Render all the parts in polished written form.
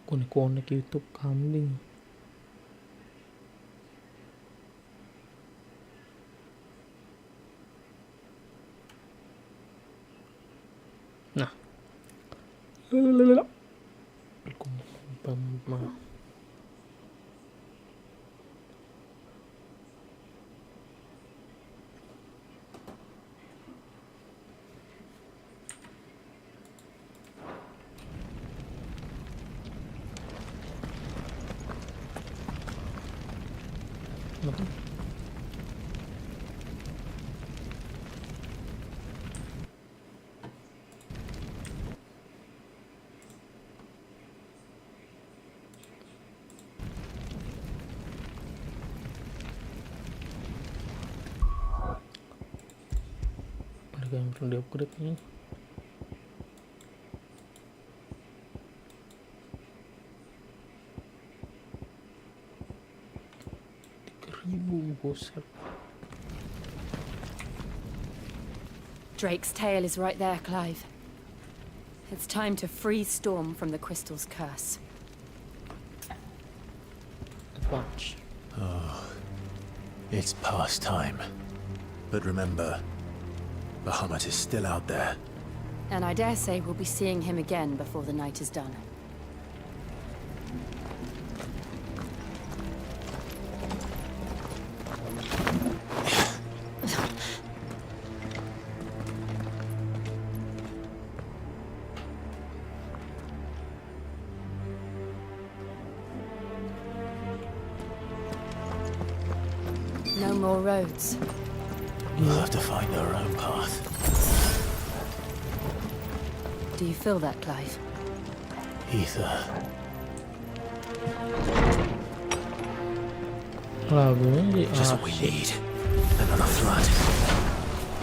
konek-konek YouTube kambing. Nah, ada yang perlu di-upgrade nih. Buset. Drake's tail is right there, Clive. It's time to free Storm from the crystal's curse. Advance. It's past time. But remember, Bahamut is still out there. And I dare say we'll be seeing him again before the night is done. No more roads. We'll have to find our own path. Do you feel that, Clive? Ether. Just what we need. Another flood.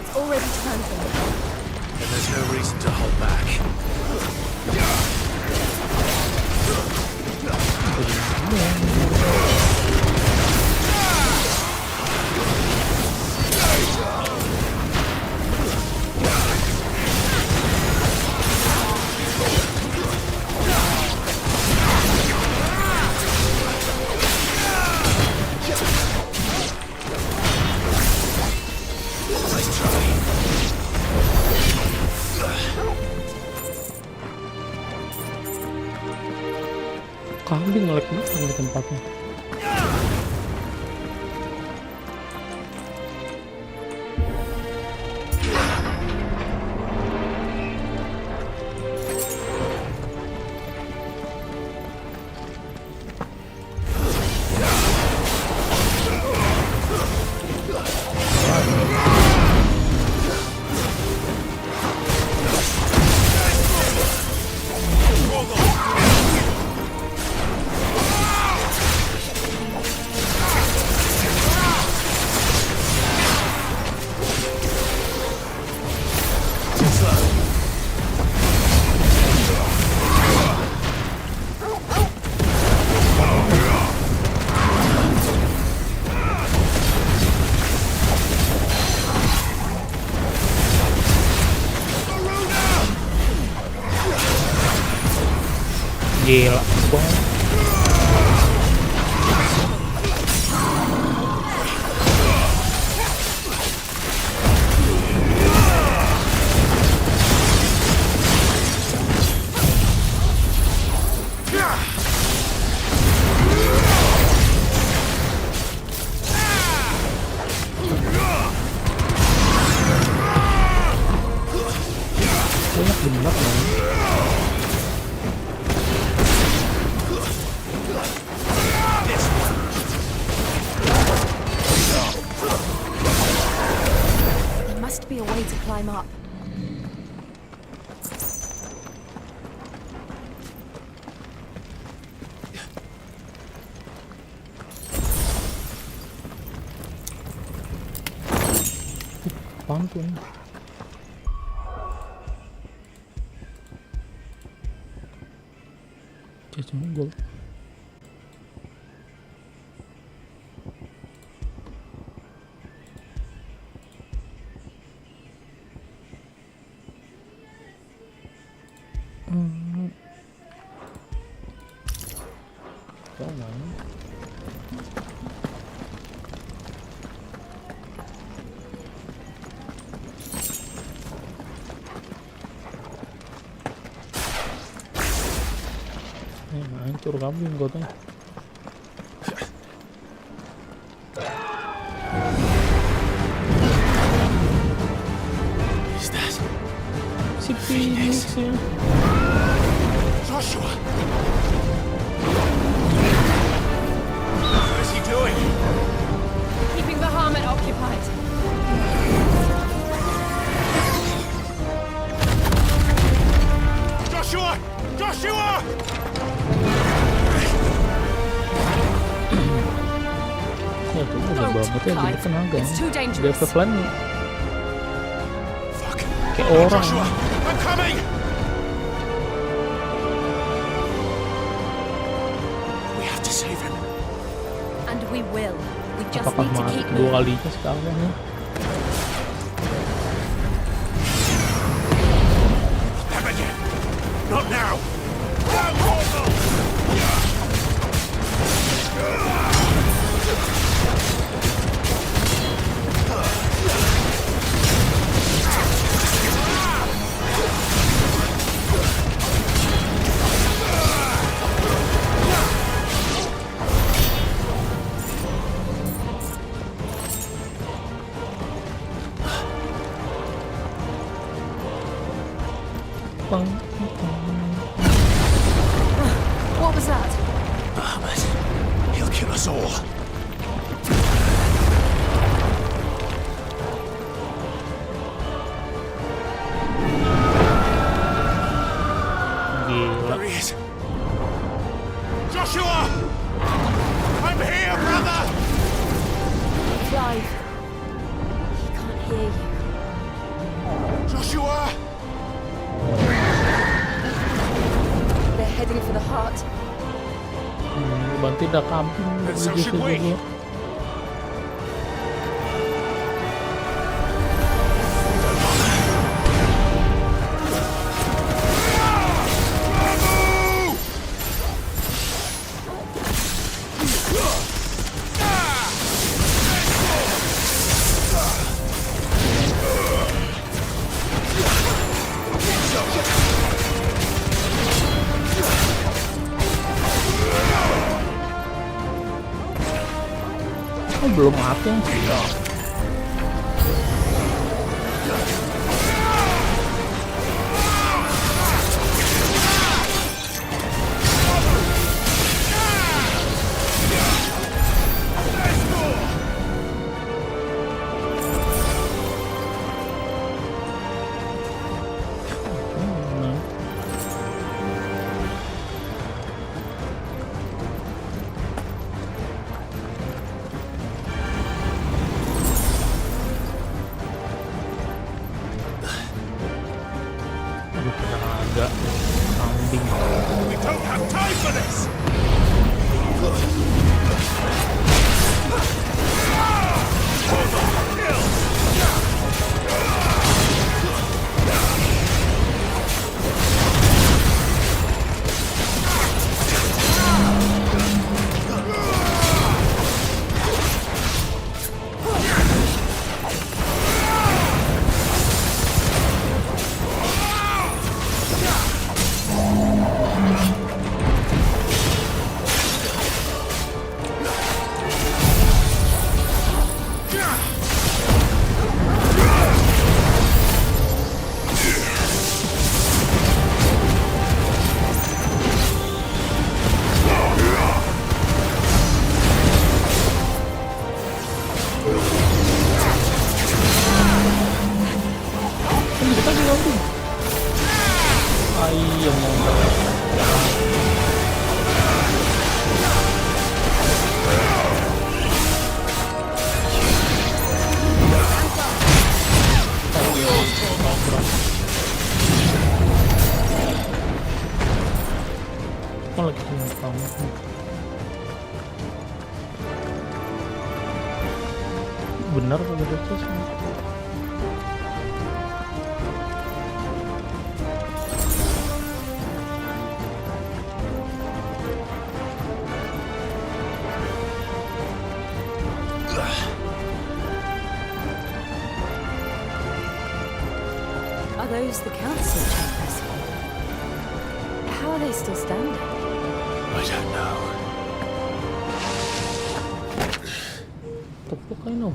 It's already turned them. And there's no reason to hold back. Kambing ngelek banget di tempatnya. Gila, bang. Banyak bener man. There must be a way to climb up. Apaan tuh ini? Cacing gol. Jangan. Hancur kambing kau tuh. Is that Si Phoenix ya. Joshua? What is he doing? Keeping Bahamut occupied. Joshua! Joshua! Ya tuh udah Don't, banget ya, jadi Clive. tenaga. It's too Dia dangerous. pelan Fuck. kayak orang. Joshua! I'm coming! We have to save him. And we will. We just Apakah need to mati keep dua moving. kalinya sekarang ya? Never again. Not now. What was that? Bahamut. He'll kill us all. Gila. There he is. Joshua! I'm here, brother! Clive. He can't hear you. Joshua! They're heading for the heart. Berarti udah kambing Then so begitu should we. juga. Oh, belum mati ya. Aduh, tenaga kambing. We don't have time for this! Kita di kambing. Ayam mau. Kok lagi punya kamu? Benar kalau gitu sih. those the council chambers? How are they still standing? I don't know. Tepuk kayo no.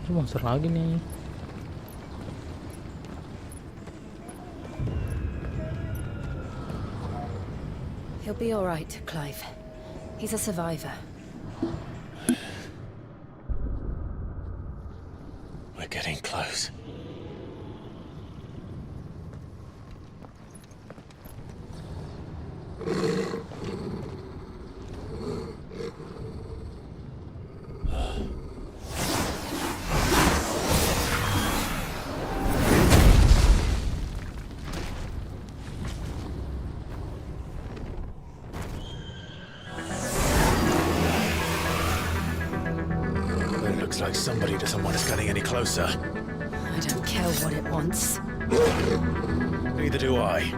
Itu monster lagi nih. He'll be all right, Clive. He's a survivor. We're getting close. It looks like somebody doesn't want us getting any closer. I don't care what it wants. Neither do I.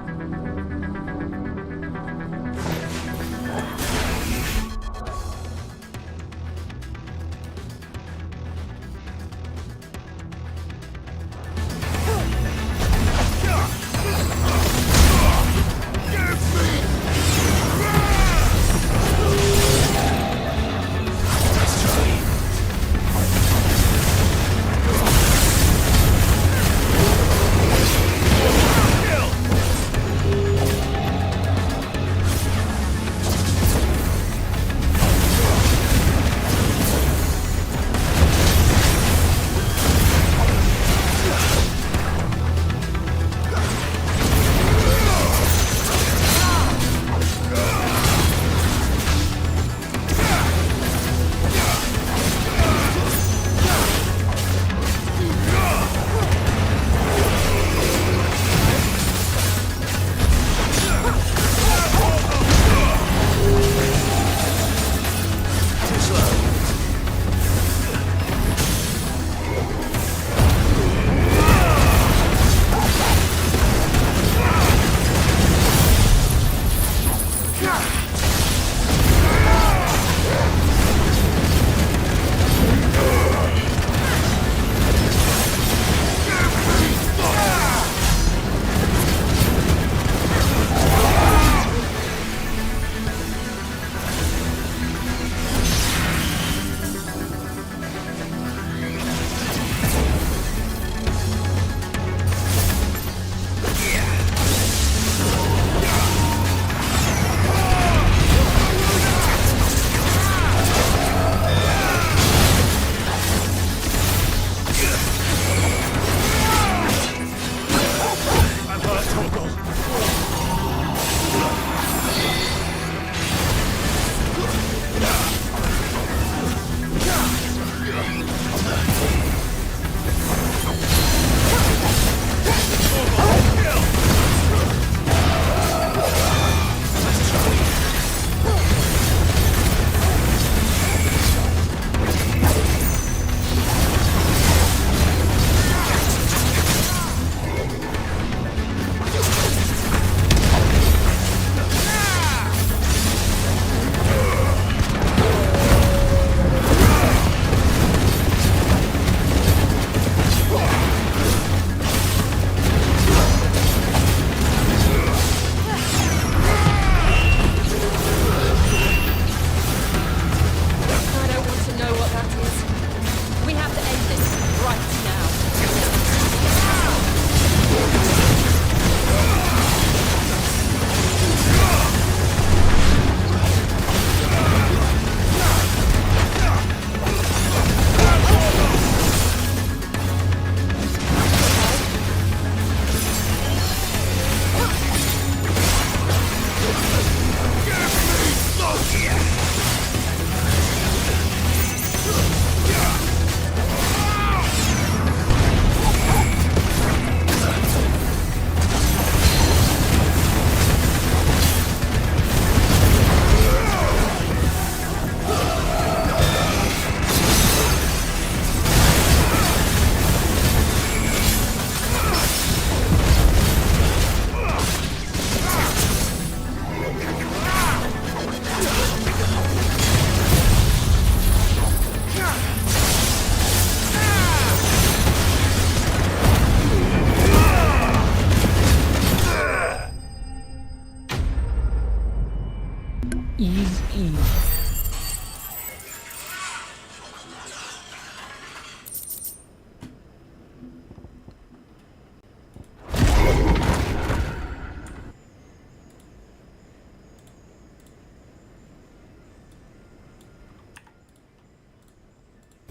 Easy.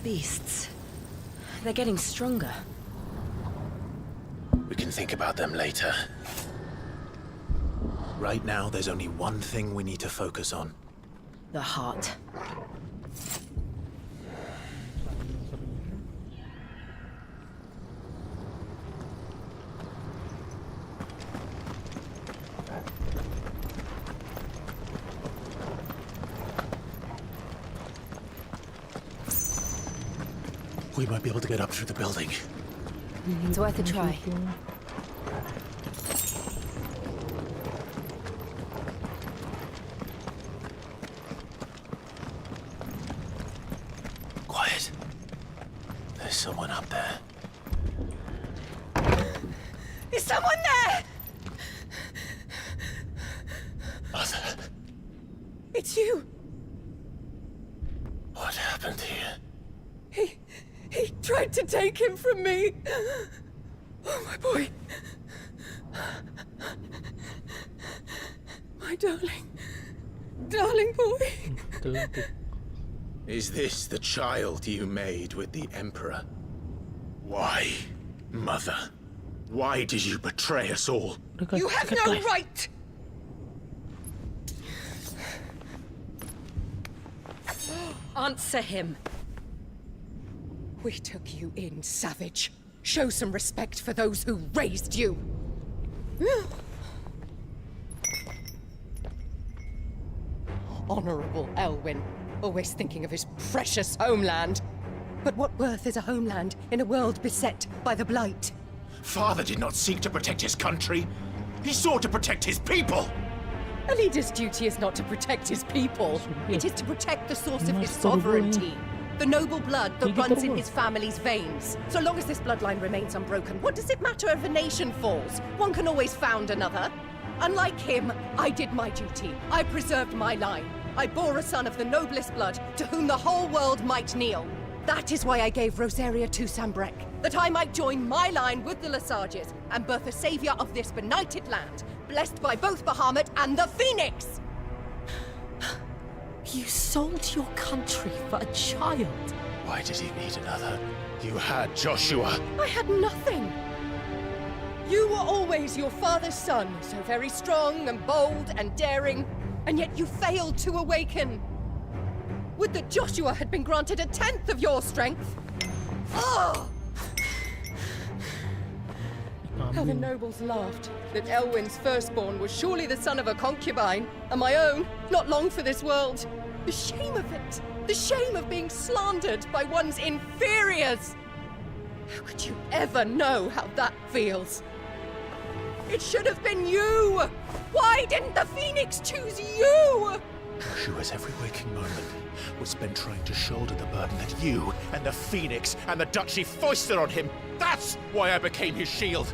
Beasts. They're getting stronger. We can think about them later. Right now, there's only one thing we need to focus on. The heart. We might be able to get up through the building. It's worth a try. Quiet. There's someone up there. Is someone there? Mother, It's you. what happened here? He tried to take him from me. Oh, my boy. My darling. Darling boy. Is this the child you made with the Emperor? Why, Mother? Why did you betray us all? You have no right! Answer him. We took you in, savage. Show some respect for those who raised you. Honorable Elwyn, always thinking of his precious homeland. But what worth is a homeland in a world beset by the Blight? Father did not seek to protect his country. He sought to protect his people. A leader's duty is not to protect his people. It is to protect the source of his Mas sovereignty. The noble blood that Hindi runs in terus. his family's veins. So long as this bloodline remains unbroken, what does it matter if a nation falls? One can always found another. Unlike him, I did my duty. I preserved my line. I bore a son of the noblest blood, to whom the whole world might kneel. That is why I gave Rosaria to Sambrek, that I might join my line with the Lesages and birth a savior of this benighted land, blessed by both Bahamut and the Phoenix! You sold your country for a child. Why did he need another? You had Joshua. I had nothing. You were always your father's son, so very strong and bold and daring, and yet you failed to awaken. Would that Joshua had been granted 1/10 of your strength. Oh! How the nobles laughed that Elwyn's firstborn was surely the son of a concubine, and my own, not long for this world. The shame of it! The shame of being slandered by one's inferiors! How could you ever know how that feels? It should have been you! Why didn't the Phoenix choose you? Joshua's every waking moment was spent trying to shoulder the burden that you and the Phoenix and the Duchy foisted on him. That's why I became his shield.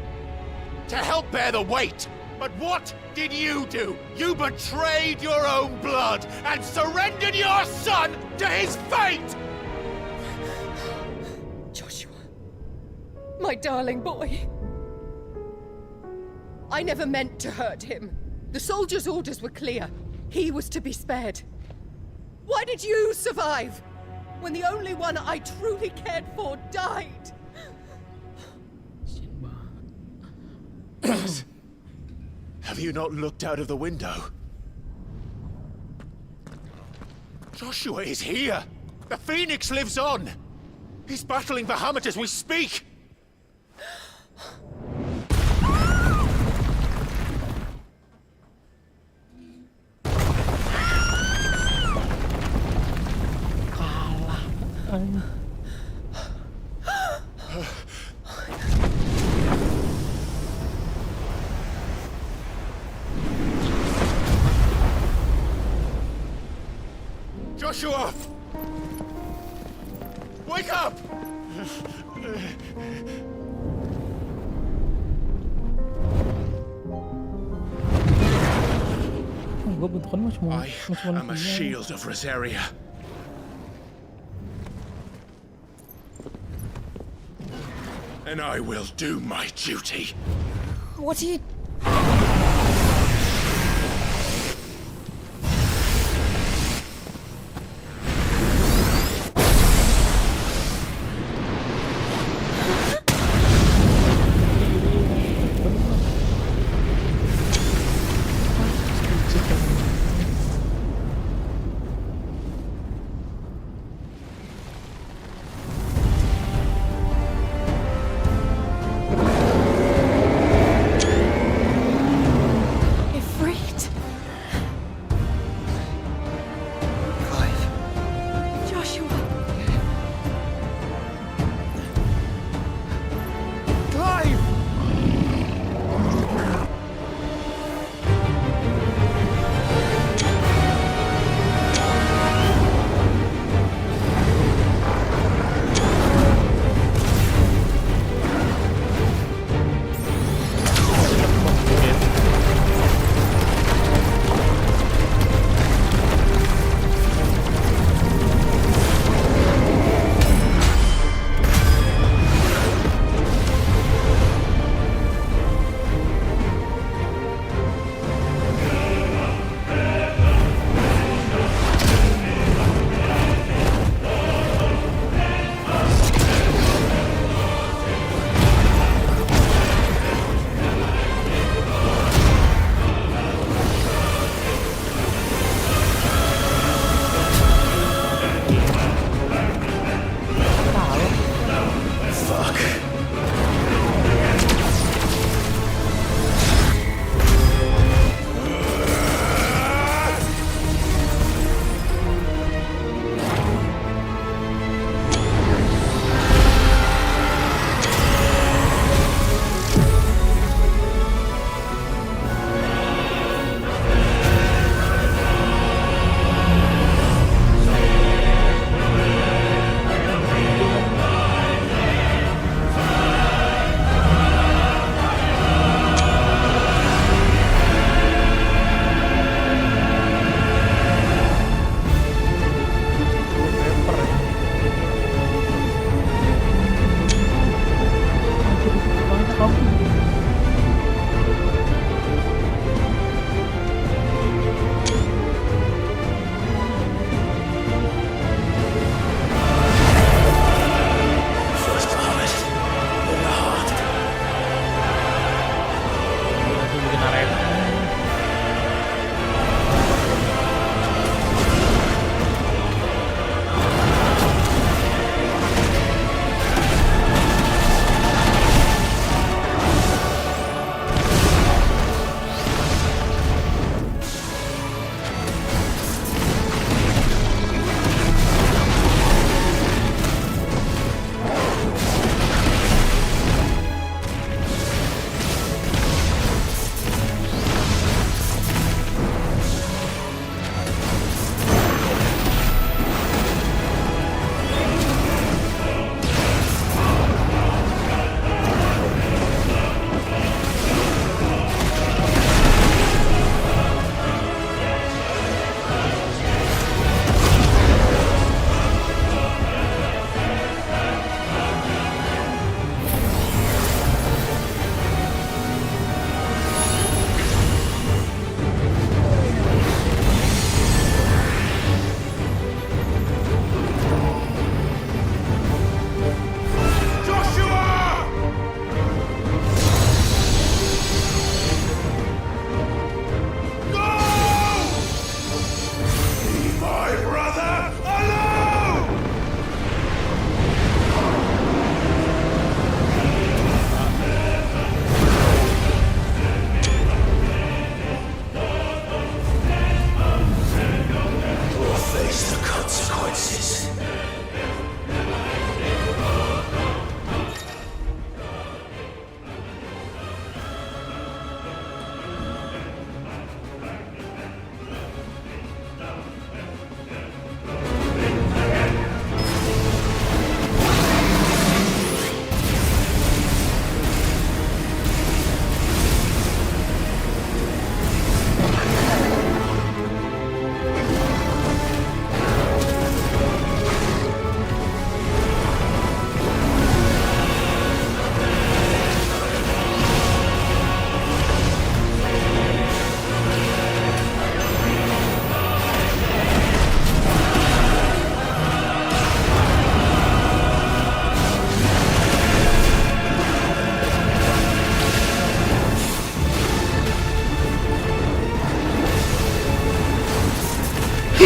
To help bear the weight. But what did you do? You betrayed your own blood and surrendered your son to his fate! Joshua, my darling boy. I never meant to hurt him. The soldiers' orders were clear. He was to be spared. Why did you survive when the only one I truly cared for died? Have you not looked out of the window? Joshua is here! The Phoenix lives on! He's battling Bahamut as we speak! Joshua! Wake up! Gue Gua bentukannya cuma I am a shield of Rosaria. And I will do my duty. What are you...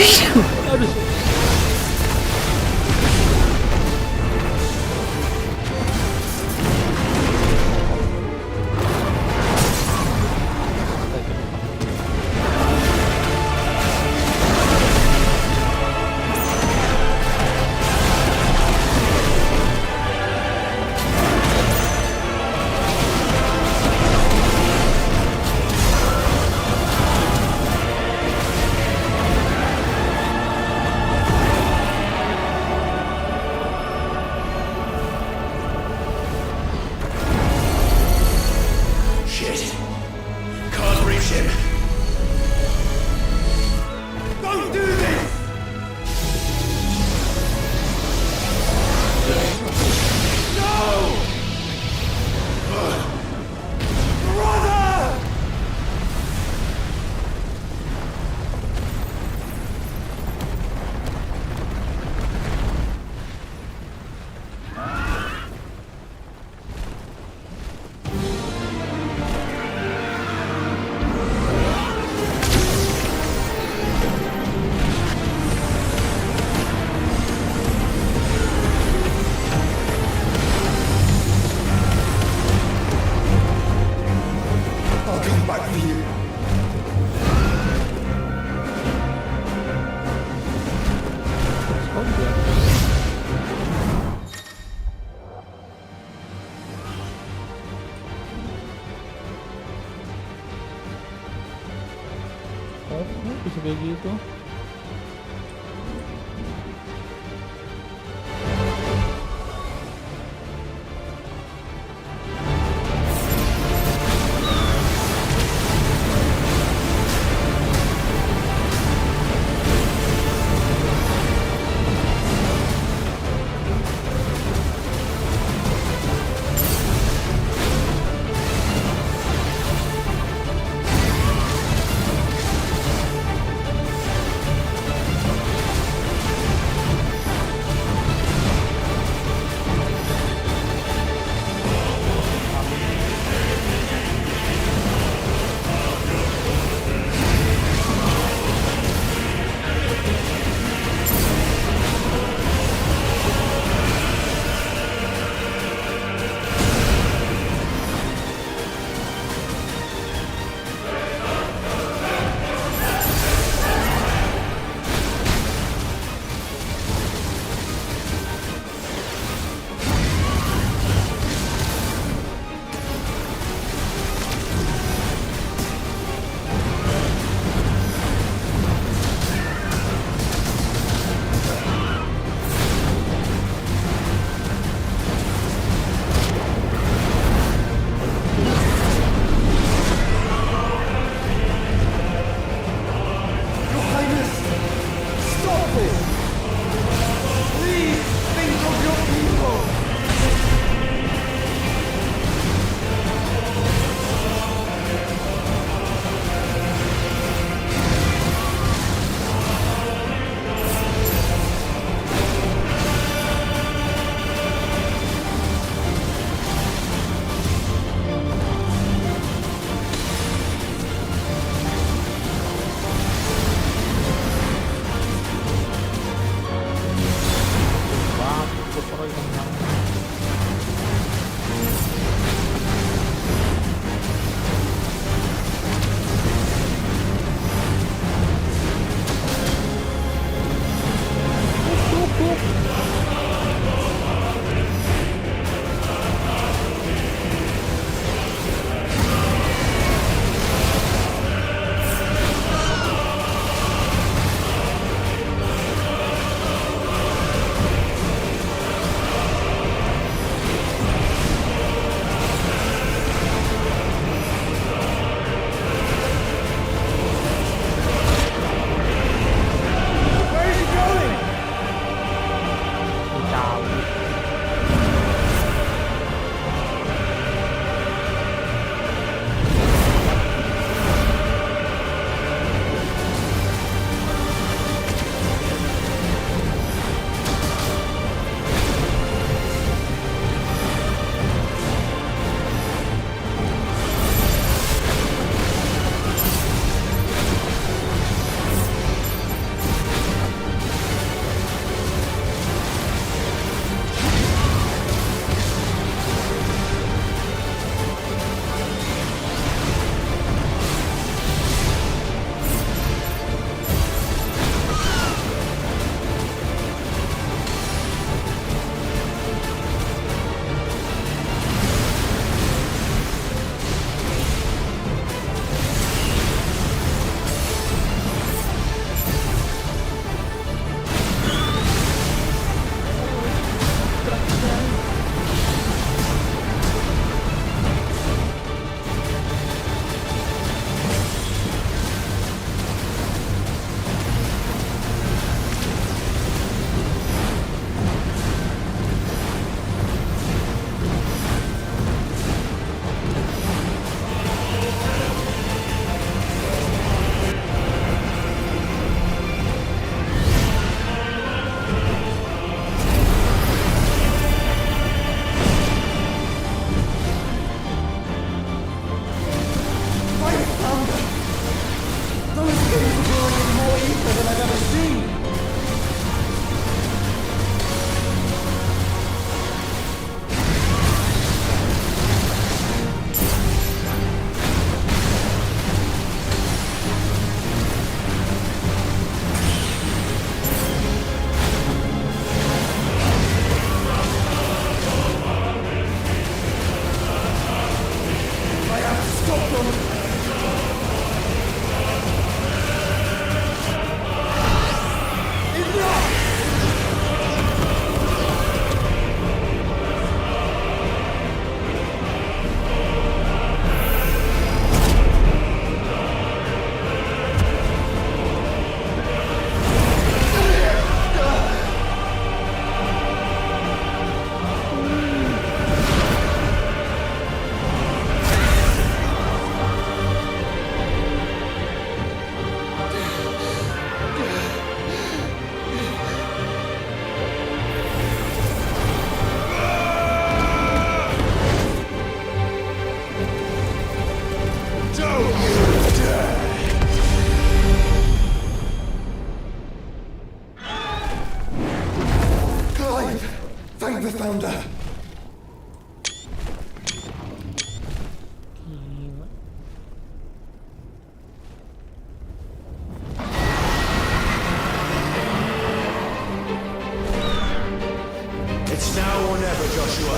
Aduh. Shit. Can't reach him. Don't do this! No! Brother! I'll come back for you. Oh, dia. Oh, bisa kayak gitu. Thank the Founder! Gila. It's now or never, Joshua.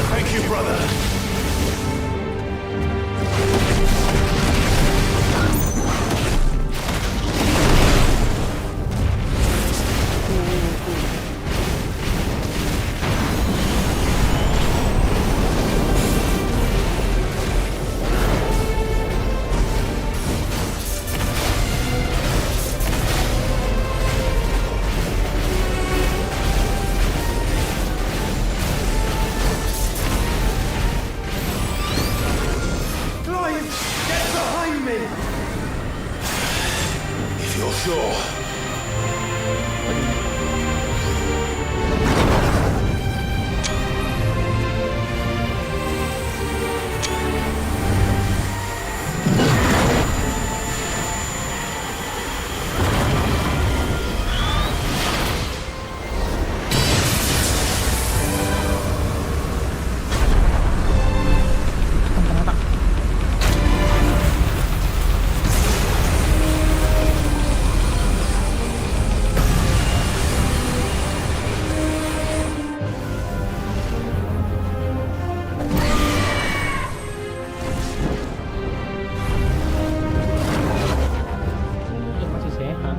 Thank you, brother. Get behind me! If you're sure. Dia masih sehat.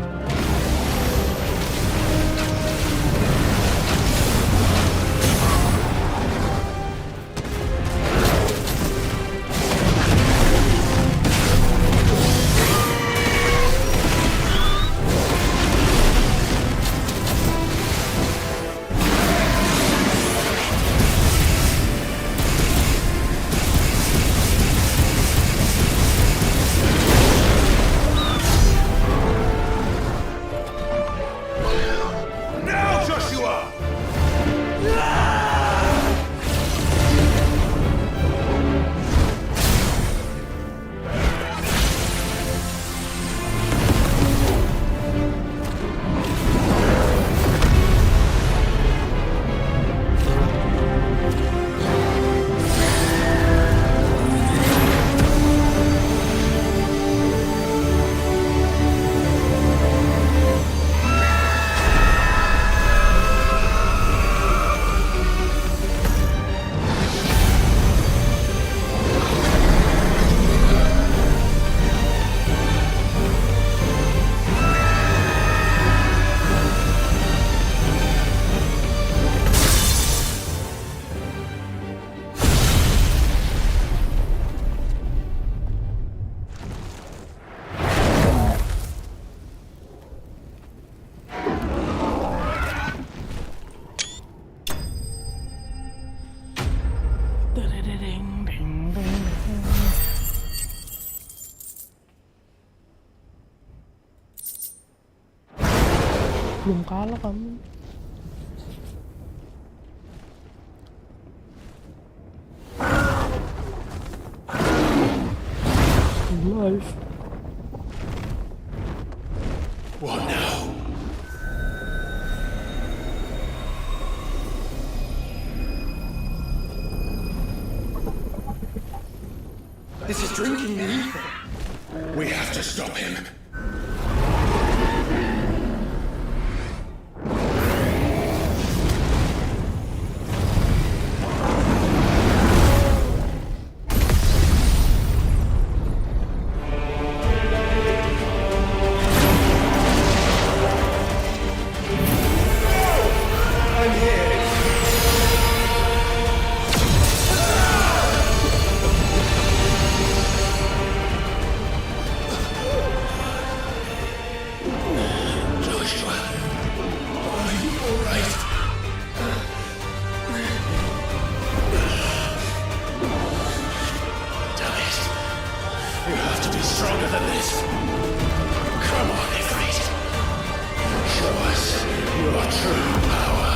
Now, Joshua! Belum kalah kamu. Life. What now? This is drinking me. We have to stop him. I'm here. Joshua, are you alright? Damn it. You have to be stronger than this. Come on, Ifrit. Show us your true power.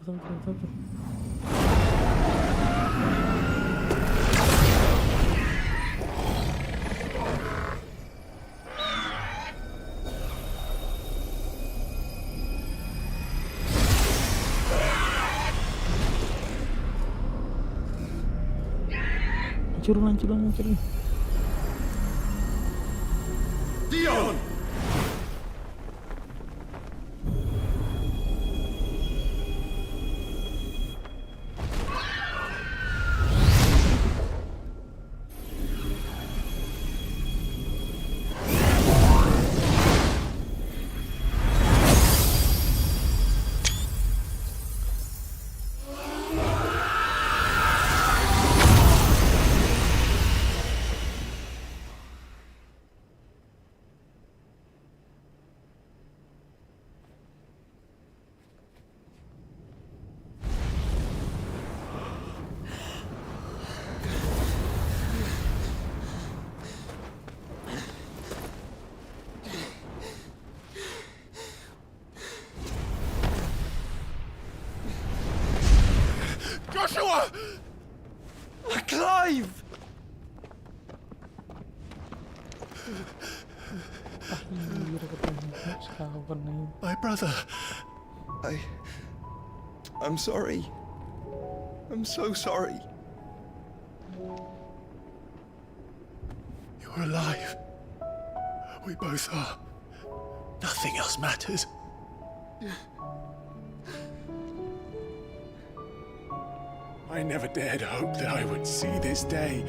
Hancurin. Dion! Joshua! Clive! My brother. I'm sorry. I'm so sorry. You're alive. We both are. Nothing else matters. I never dared hope that I would see this day.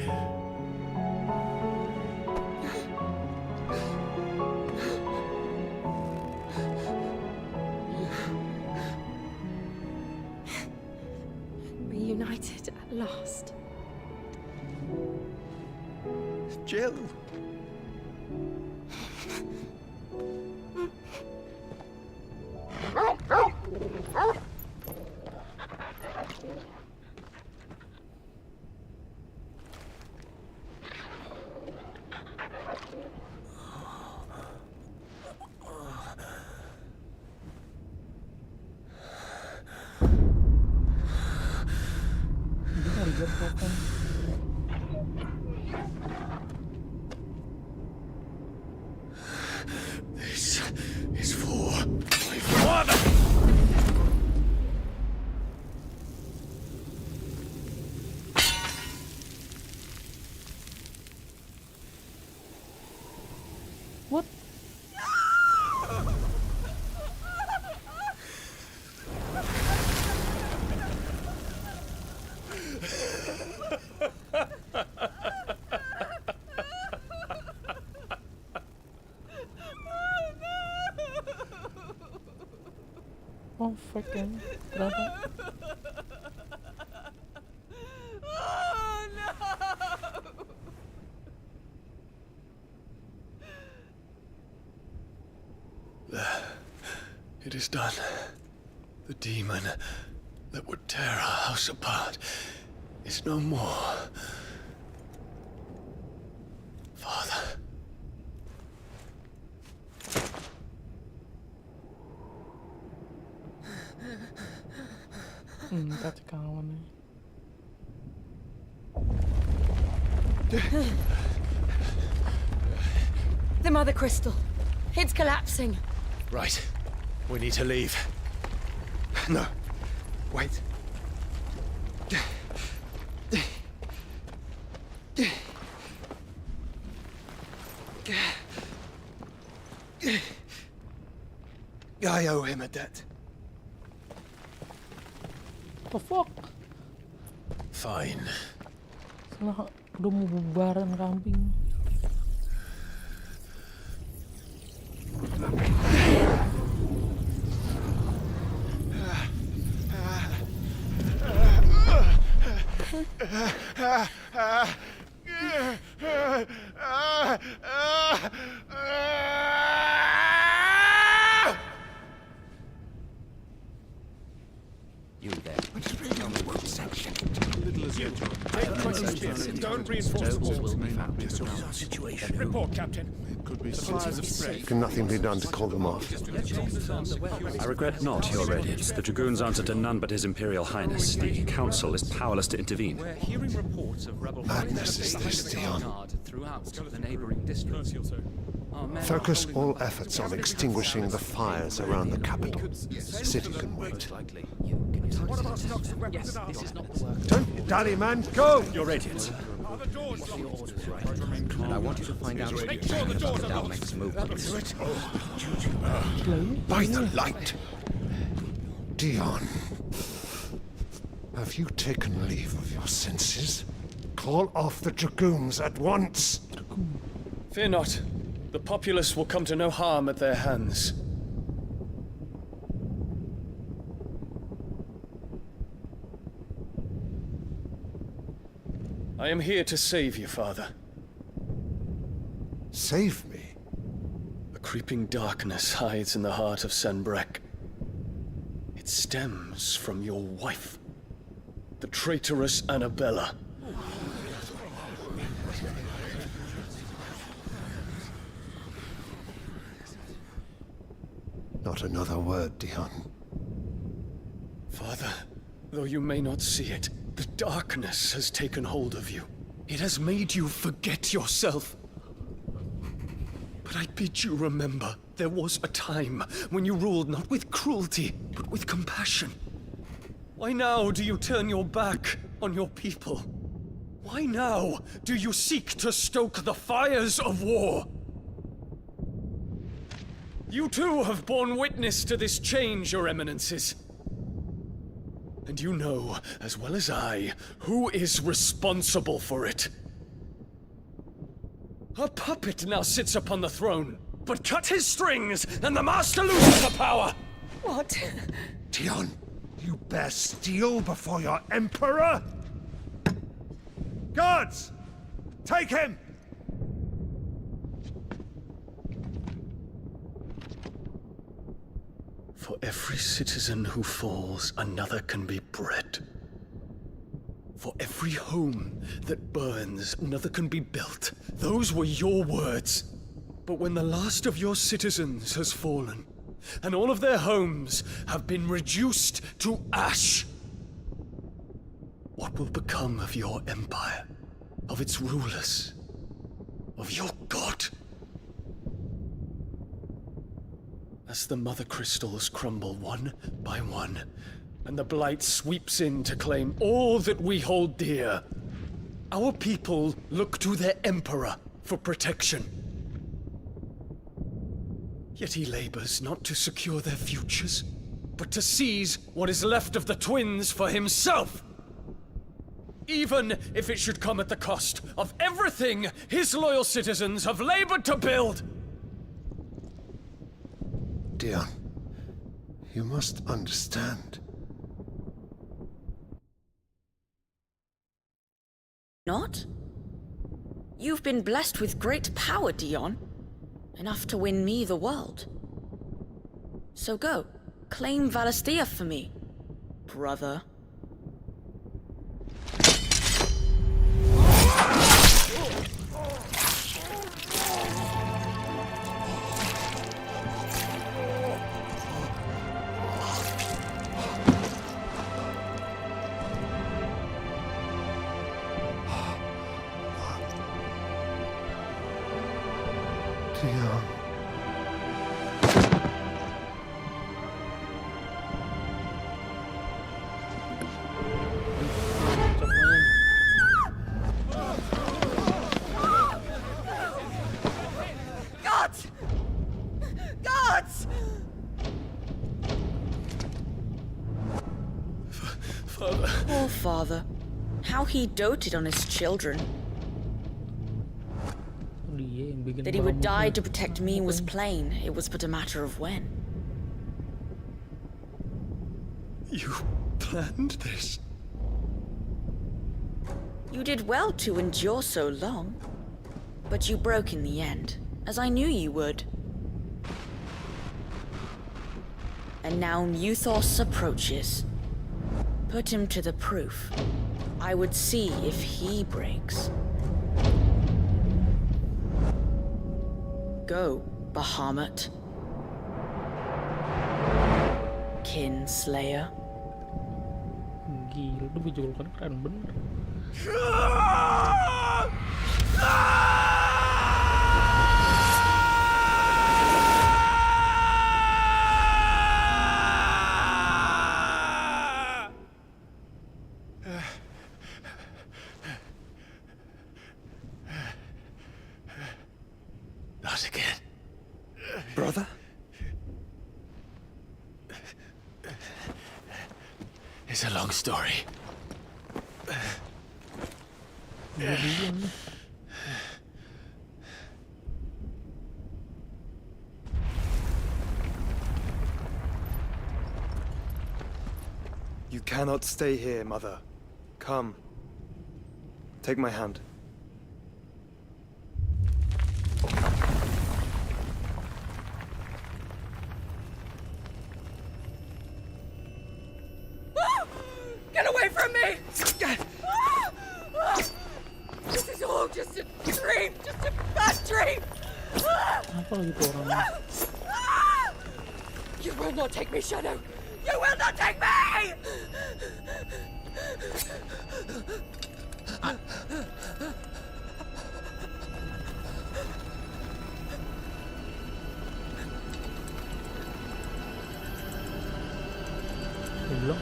Reunited at last. Jill. This is for my father! What? Oh freaking kenapa? It is done. The demon that would tear our house apart is no more. Father. That's kawan. The Mother Crystal. It's collapsing. Right. We need to leave. No. Wait. I owe him a debt. The fuck? Fine. Salah udah mau bubaran kambing. You there. Don't reinforce the walls. Will be found. Situation. Report, Captain. Can nothing be done to call them off? I regret not, Your Radiance. The Dragoons answer to none but His Imperial Highness. The Council is powerless to intervene. Madness is this, Dion. Focus all efforts on extinguishing the fires around the capital. The city can wait. Don't dally, man! Go! Your Radiance. And I want you to find out about Dalmec's movements. By the light! Dion, have you taken leave of your senses? Call off the Dragoons at once! Fear not. The populace will come to no harm at their hands. I am here to save you, Father. Save me? A creeping darkness hides in the heart of Sanbreque. It stems from your wife, the traitorous Annabella. Not another word, Dion. Father, though you may not see it, the darkness has taken hold of you. It has made you forget yourself. But I bid you remember, there was a time when you ruled not with cruelty, but with compassion. Why now do you turn your back on your people? Why now do you seek to stoke the fires of war? You too have borne witness to this change, Your Eminences. And you know, as well as I, who is responsible for it. A puppet now sits upon the throne, but cut his strings, and the Master loses the power! What? Dion, you bear steel before your Emperor? Guards! Take him! For every citizen who falls, another can be bred. For every home that burns, another can be built. Those were your words. But when the last of your citizens has fallen, and all of their homes have been reduced to ash, what will become of your empire, of its rulers, of your god? As the mother crystals crumble one by one, and the blight sweeps in to claim all that we hold dear, our people look to their emperor for protection. Yet he labors not to secure their futures, but to seize what is left of the twins for himself. Even if it should come at the cost of everything his loyal citizens have labored to build. Dion, you must understand. Not? You've been blessed with great power, Dion. Enough to win me the world. So go, claim Valisthea for me, brother. Dion. Guards! Guards! Father. Poor father. How he doted on his children. That he would die to protect me was plain. It was but a matter of when. You planned this? You did well to endure so long. But you broke in the end, as I knew you would. And now Muthos approaches. Put him to the proof. I would see if he breaks. Go, Bahamut. Kinslayer. Gila, itu julukan keren bener. Not again. Brother? It's a long story. You cannot stay here, Mother. Come. Take my hand. Get away from me! This is all just a dream, just a bad dream! Apa gitu orangnya? You will not take me, Shadow! You will not take me! Belum.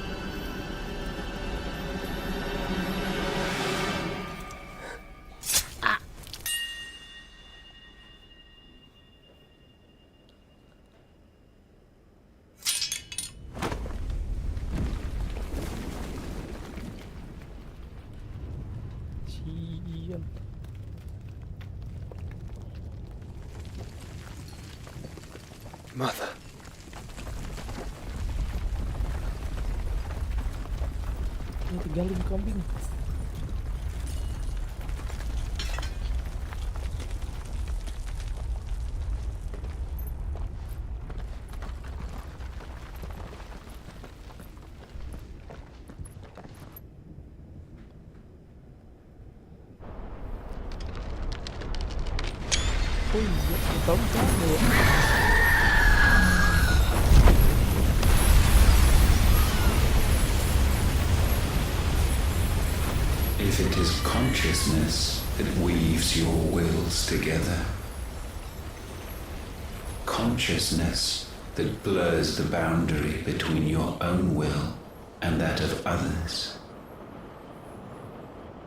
Sian. Mother. Ini tinggalin kambing. Oh iya, tau kan ya. If it is consciousness that weaves your wills together, consciousness that blurs the boundary between your own will and that of others,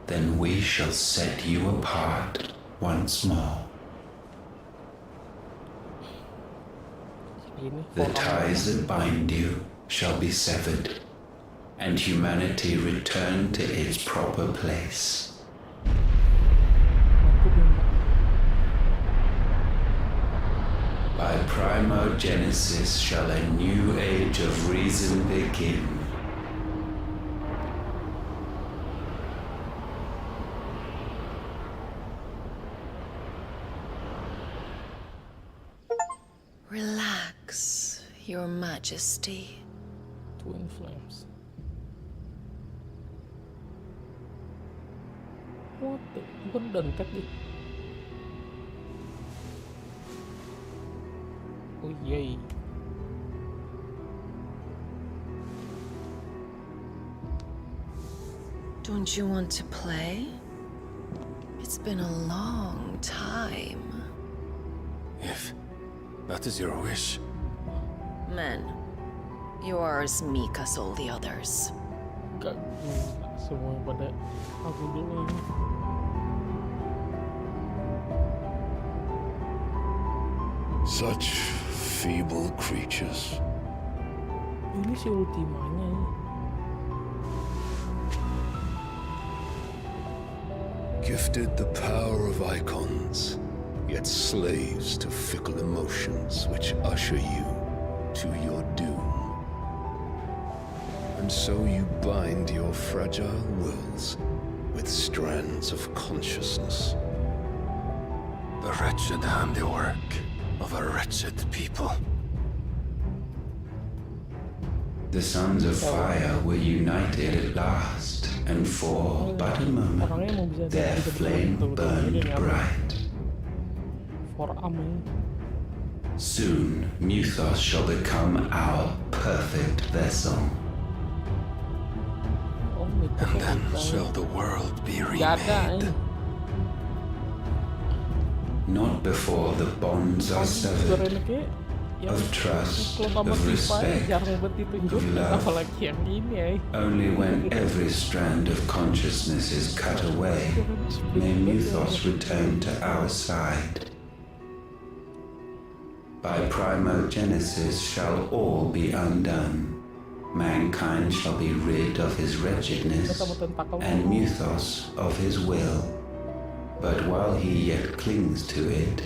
then we shall set you apart once more. The ties that bind you shall be severed, and humanity return to its proper place. By primogenesis shall a new age of reason begin. Relax, Your Majesty. Twin flames. What the? Bukan dentek deh. Oh yay. Don't you want to play? It's been a long time. If that is your wish. Men, you are as meek as all the others. Gak gila semua pada aku dulu ini. Such feeble creatures. Ini si ultimanya ini. Gifted the power of icons, yet slaves to fickle emotions which usher you to your doom. And so you bind your fragile wills with strands of consciousness. The wretched handiwork of a wretched people. The sons of fire were united at last, and for but a moment their flame burned bright. forearm ini. Soon, Muthos shall become our perfect vessel. Oh, And then shall the world be Gak ada remade. Not before the bonds are severed of trust, Kalau sama of FIFA respect, jarang banget ditunjuk, of love. apalagi yang ini Only when every strand of consciousness is cut away may Muthos return to our side. By primogenesis shall all be undone. Mankind shall be rid of his wretchedness, and Muthos of his will. But while he yet clings to it,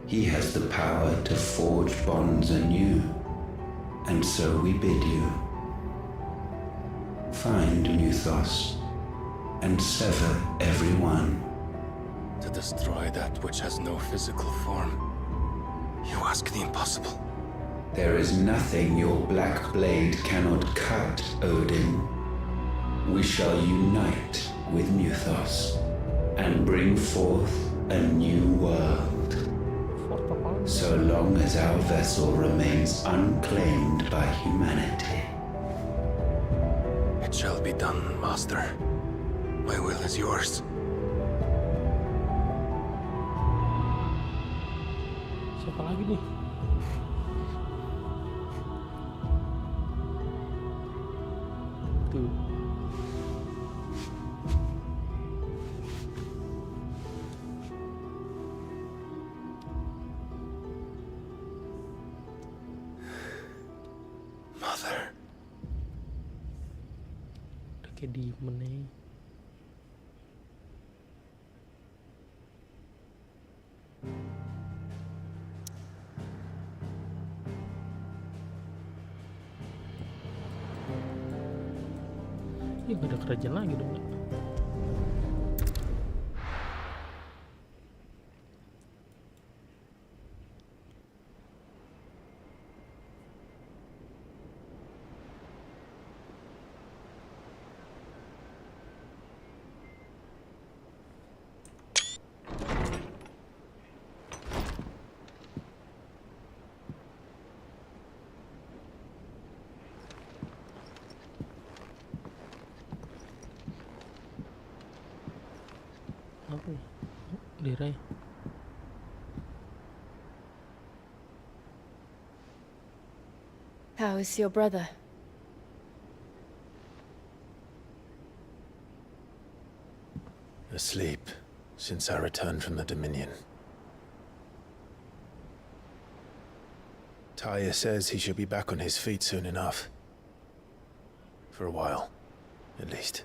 he has the power to forge bonds anew. And so we bid you, find Muthos and sever every one. To destroy that which has no physical form. You ask the impossible. There is nothing your black blade cannot cut, Odin. We shall unite with Muthos and bring forth a new world. So long as our vessel remains unclaimed by humanity. It shall be done, Master. My will is yours. Siapa lagi nih? Tuh. Mother. Udah kayak diemen nih. Ih, gak ada kerajaan lagi dong. Apa ya? Lirai. How is your brother? Asleep since I returned from the Dominion. Taya says he should be back on his feet soon enough. For a while, at least.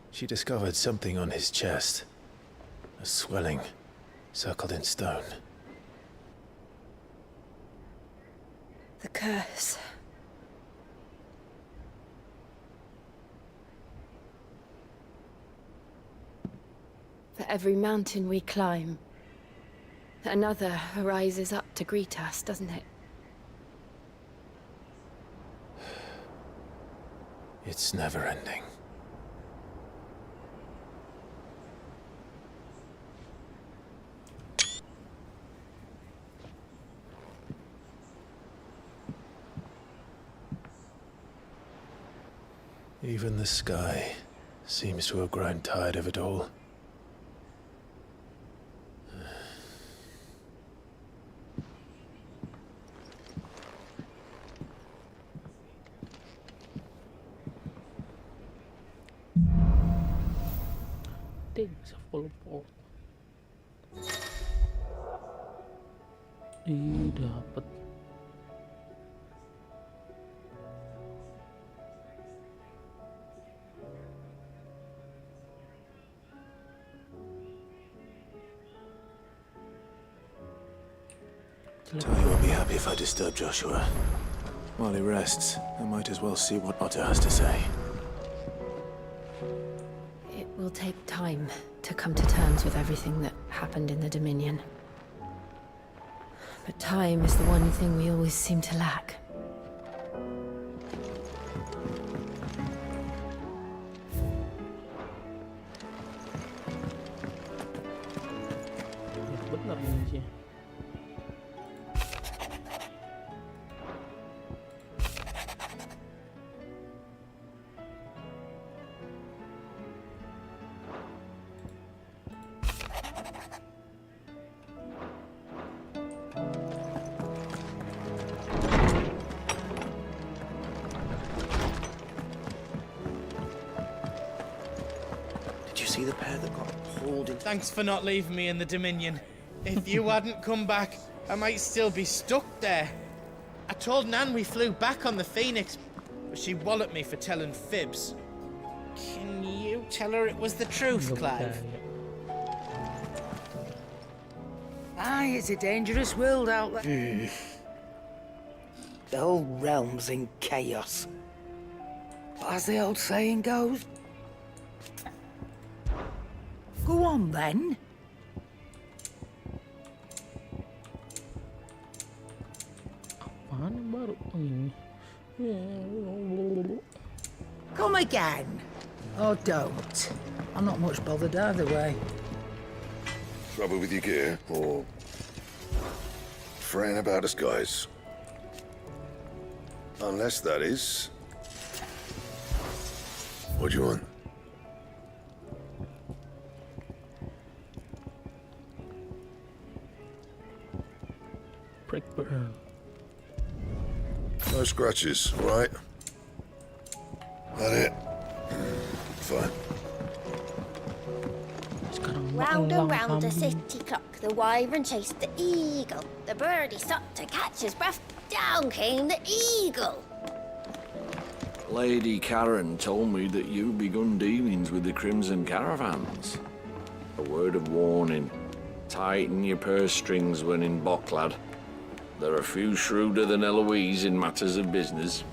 She discovered something on his chest. A swelling, circled in stone. The curse. For every mountain we climb, another rises up to greet us, doesn't it? It's never ending. Even the sky seems to have grown tired of it all. Bisa full port. Ih, dapet. Tony won't be happy if I disturb Joshua. While he rests, I might as well see what Otto has to say. It will take time to come to terms with everything that happened in the Dominion. But time is the one thing we always seem to lack. the pair that got hauled into... Thanks for not leaving me in the Dominion. If you hadn't come back, I might still be stuck there. I told Nan we flew back on the Phoenix, but she walloped me for telling fibs. Can you tell her it was the truth, Clive? Aye, it's a dangerous world out there. The whole realm's in chaos. But as the old saying goes... Go on, then. Apaan yang baru? Oh, ini. Come again. Or don't. I'm not much bothered either way. Trouble with your gear, or fretting about us guys? Unless that is... What do you want? Prick burn. No scratches, right? That it? Fine. Round and round the city clock, the wyvern chased the eagle. The birdie stopped to catch his breath. Down came the eagle. Lady Karen told me that you've begun dealings with the Crimson Caravans. A word of warning. Tighten your purse strings when in Bocklad. There are few shrewder than Eloise in matters of business.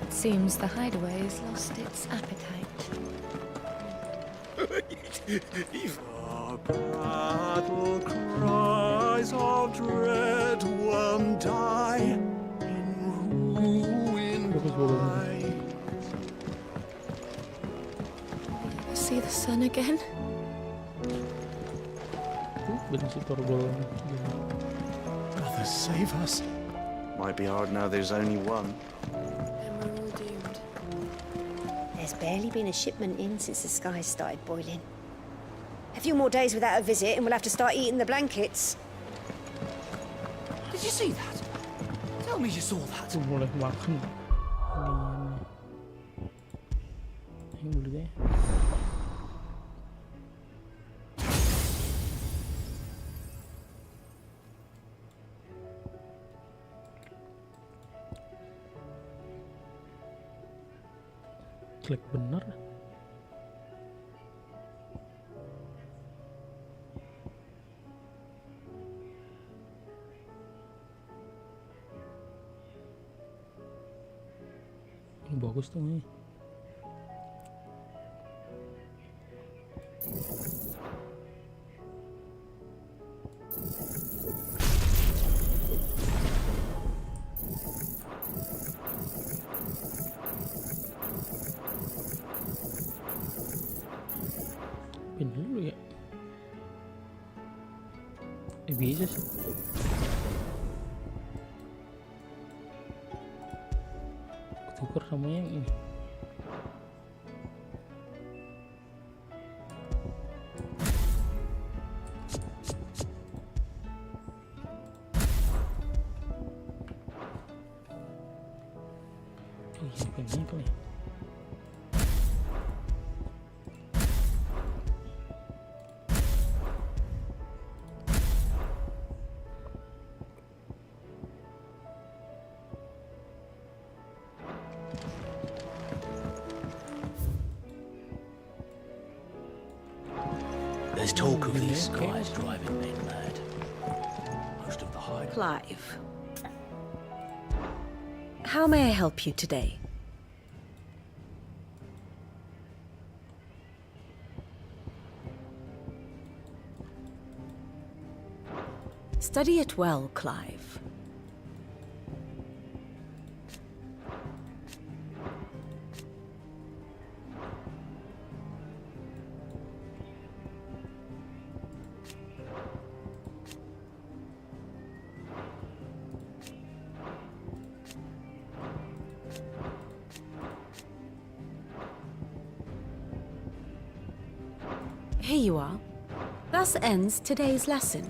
Seems the hideaway has lost its appetite. Battle cries of dread, one die in ruin lie. See the sun again? Brother, save us. Might be hard now there's only one. There's barely been a shipment in since the skies started boiling. A few more days without a visit and we'll have to start eating the blankets. Did you see that? Tell me you saw that. Boleh makan. Ini boleh deh. Klik bener. Ini bagus tuh nih. Pindah dulu ya. Bisa sih. Tukar sama yang ini. Oh iya, pengen kali. There's talk of these skies driving men mad. Most of the hide... Clive. How may I help you today? Study it well, Clive. Here you are. Thus ends today's lesson.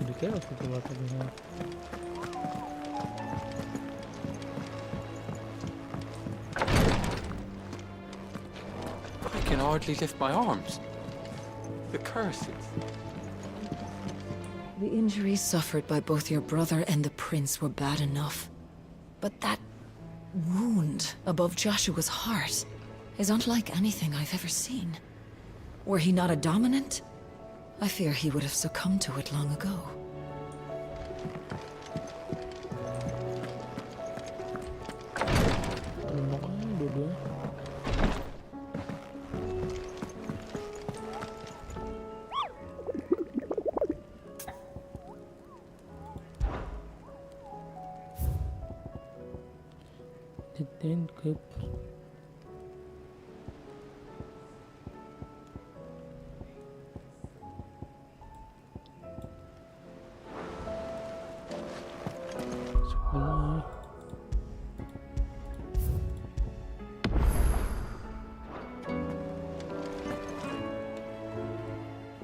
I can hardly lift my arms. The curses. The injuries suffered by both your brother and the prince were bad enough. But that wound above Joshua's heart is unlike anything I've ever seen. Were he not a dominant, I fear he would have succumbed to it long ago.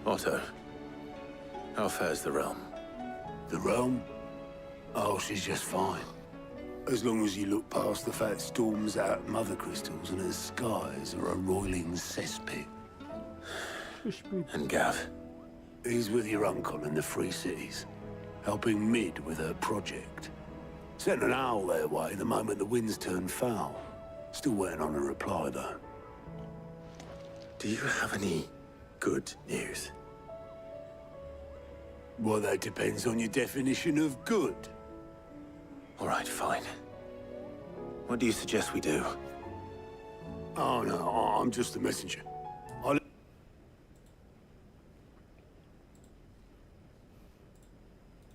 Otto, how fares the realm? The realm? Oh, she's just fine. As long as you look past the fat storms out mother crystals and her skies are a roiling cesspit. And Gav? He's with your uncle in the Free Cities, helping Mid with her project. Sent an owl their way the moment the winds turned foul. Still waiting on a reply, though. Do you have any good news? Well, that depends on your definition of good. All right, fine. What do you suggest we do? Oh, no, I'm just a messenger.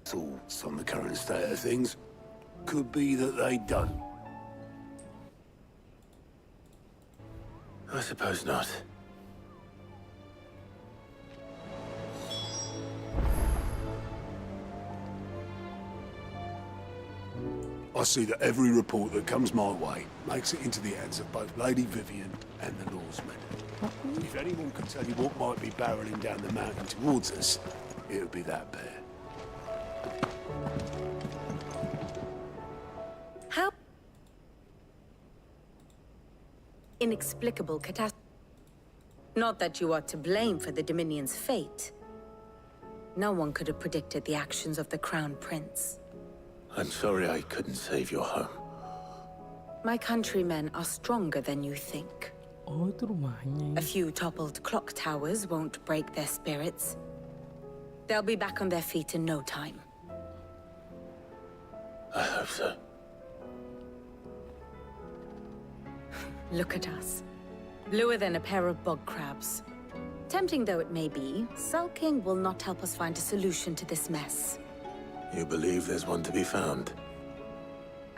Thoughts on the current state of things. Could be that they don't. I suppose not. I see that every report that comes my way makes it into the hands of both Lady Vivian and the Lawsmen. If anyone could tell you what might be barreling down the mountain towards us, it would be that pair. How? Inexplicable catastrophe. Not that you are to blame for the Dominion's fate. No one could have predicted the actions of the Crown Prince. I'm sorry I couldn't save your home. My countrymen are stronger than you think. Oh, itu rumahnya. A few toppled clock towers won't break their spirits. They'll be back on their feet in no time. I hope so. Look at us. Bluer than a pair of bog crabs. Tempting though it may be, sulking will not help us find a solution to this mess. You believe there's one to be found?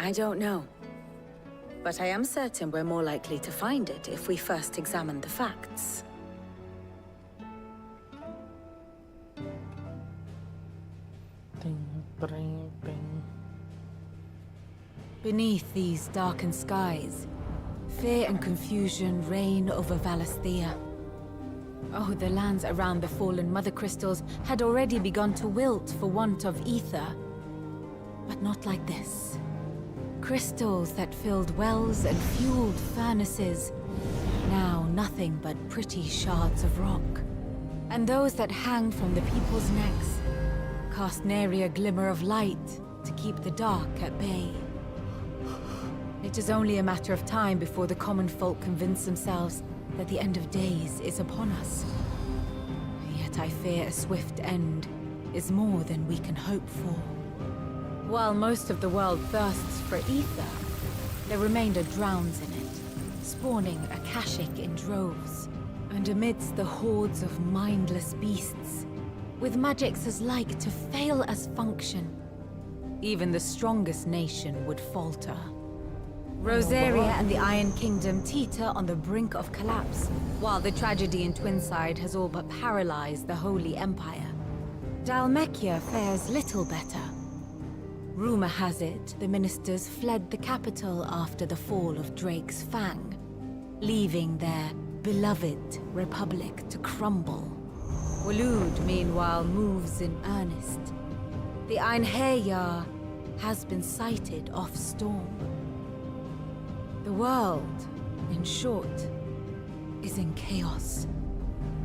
I don't know. But I am certain we're more likely to find it if we first examine the facts. Beneath these darkened skies, fear and confusion reign over Valisthea. Oh, the lands around the fallen mother crystals had already begun to wilt for want of ether. But not like this. Crystals that filled wells and fueled furnaces. Now nothing but pretty shards of rock. And those that hang from the people's necks cast nary a glimmer of light to keep the dark at bay. It is only a matter of time before the common folk convince themselves that the end of days is upon us. Yet I fear a swift end is more than we can hope for. While most of the world thirsts for ether, the remainder drowns in it, spawning Akashic in droves. And amidst the hordes of mindless beasts, with magics as like to fail as function, even the strongest nation would falter. Rosaria and the Iron Kingdom teeter on the brink of collapse, while the tragedy in Twinside has all but paralyzed the Holy Empire. Dalmekia fares little better. Rumor has it the ministers fled the capital after the fall of Drake's Fang, leaving their beloved republic to crumble. Waloed, meanwhile, moves in earnest. The Einherjar has been sighted off Storm. The world, in short, is in chaos.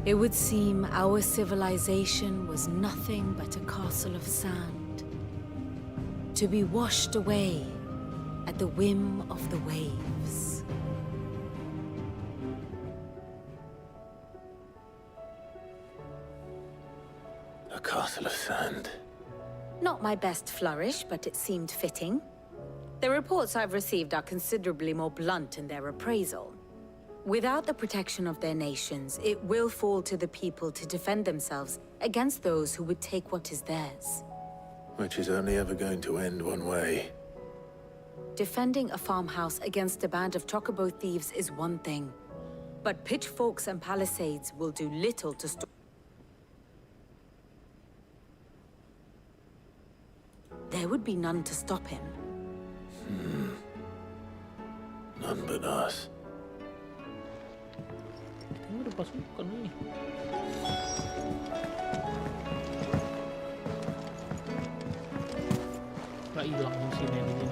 It would seem our civilization was nothing but a castle of sand, to be washed away at the whim of the waves. A castle of sand. Not my best flourish, but it seemed fitting. The reports I've received are considerably more blunt in their appraisal. Without the protection of their nations, it will fall to the people to defend themselves against those who would take what is theirs. Which is only ever going to end one way. Defending a farmhouse against a band of chocobo thieves is one thing, but pitchforks and palisades will do little to stop. There would be none to stop him. None but us. Ini udah pasukan nih. Gak hilang di sini ini.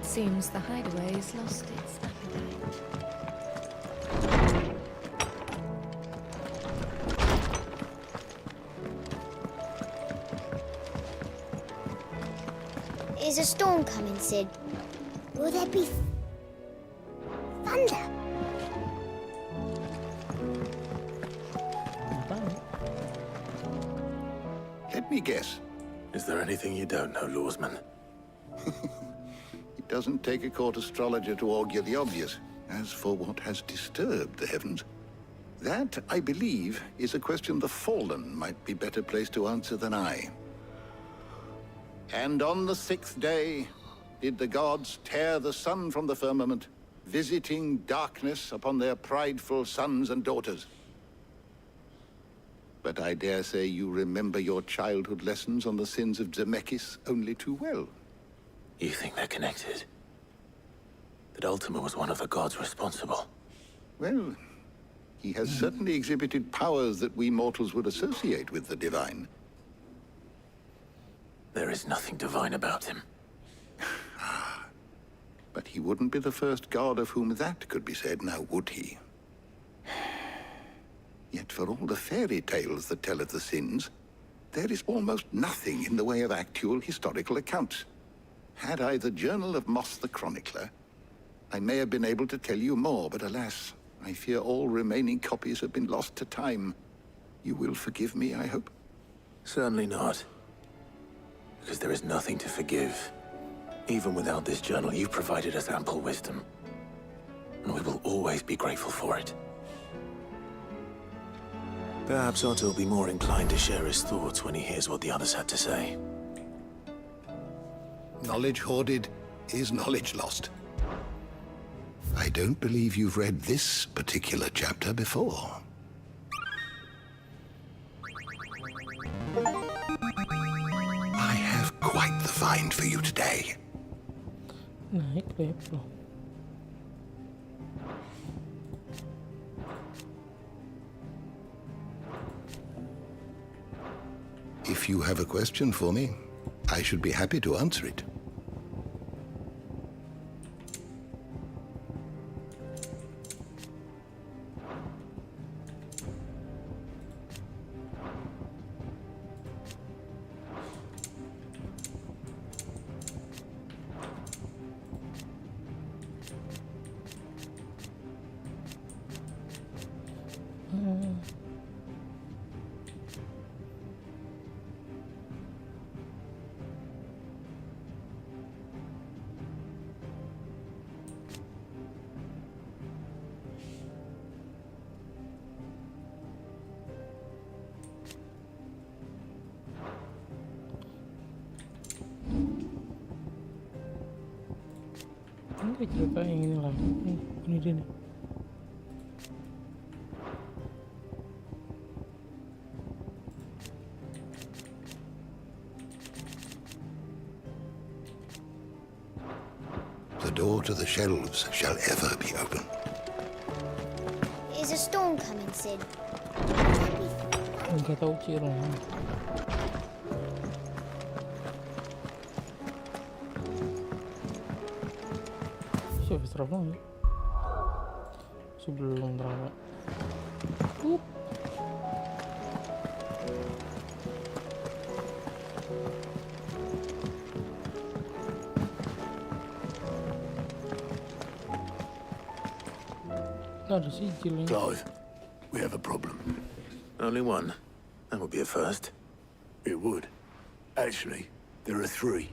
Seems the hideaway has lost its appetite. Is a storm coming, Sid? Will there be thunder? Let me guess. Is there anything you don't know, Lawsman? It doesn't take a court astrologer to augur the obvious. As for what has disturbed the heavens, that, I believe, is a question the Fallen might be better placed to answer than I. And on the 6th day did the gods tear the sun from the firmament, visiting darkness upon their prideful sons and daughters. But I dare say you remember your childhood lessons on the sins of Zemeckis only too well. You think they're connected? That Ultima was one of the gods responsible? Well, he has certainly exhibited powers that we mortals would associate with the divine. There is nothing divine about him. But he wouldn't be the first god of whom that could be said, now would he? Yet for all the fairy tales that tell of the sins, there is almost nothing in the way of actual historical accounts. Had I the Journal of Moss the Chronicler, I may have been able to tell you more, but alas, I fear all remaining copies have been lost to time. You will forgive me, I hope? Certainly not. Because there is nothing to forgive. Even without this journal, you've provided us ample wisdom. And we will always be grateful for it. Perhaps Otto will be more inclined to share his thoughts when he hears what the others had to say. Knowledge hoarded is knowledge lost. I don't believe you've read this particular chapter before. I have quite the find for you today. Naik level. If you have a question for me, I should be happy to answer it. Ini cerita yang ini lah. Ini dia nih. the door to the shelves shall ever be open. Is a storm coming, Sid? Nggak tahu Ciro. Siapa serem ya? Sebelum drama. Clive, we have a problem. Only one? That would be a first. It would. Actually, there are three.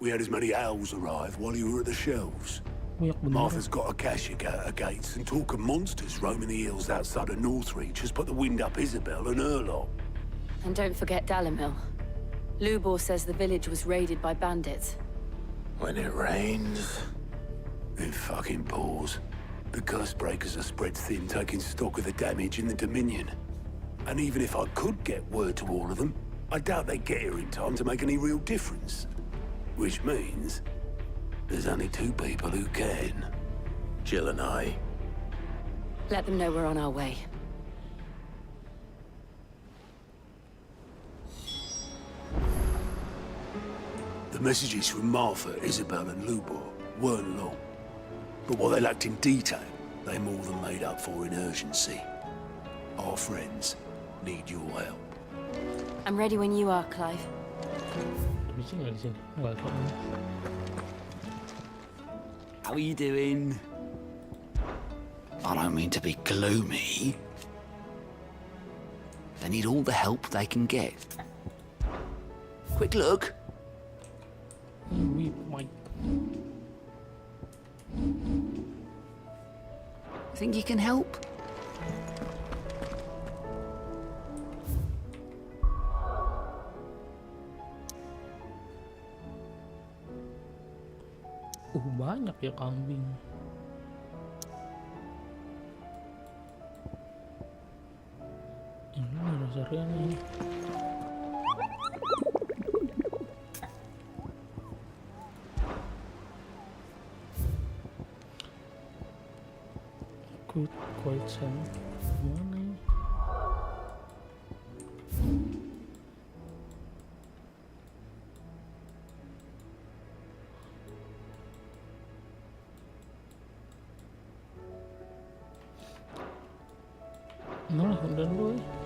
We had as many owls arrive while you were at the shelves. Martha's got a cashier at her gates, and talk of monsters roaming the hills outside of Northreach has put the wind up Isabel and her lot. And don't forget Dalimil. Lubor says the village was raided by bandits. When it rains... It fucking pours. The curse breakers are spread thin, taking stock of the damage in the Dominion. And even if I could get word to all of them, I doubt they'd get here in time to make any real difference. Which means... there's only two people who can. Jill and I. Let them know we're on our way. The messages from Martha, Isabel and Lubor weren't long. But what they lacked in detail, they more than made up for in urgency. Our friends need your help. I'm ready when you are, Clive. How are you doing? I don't mean to be gloomy. They need all the help they can get. Quick look. Think you can help? Banyak ya kambing. Ini dasarnya nih. Good question. Mana ya? Nah, udah dulu ya.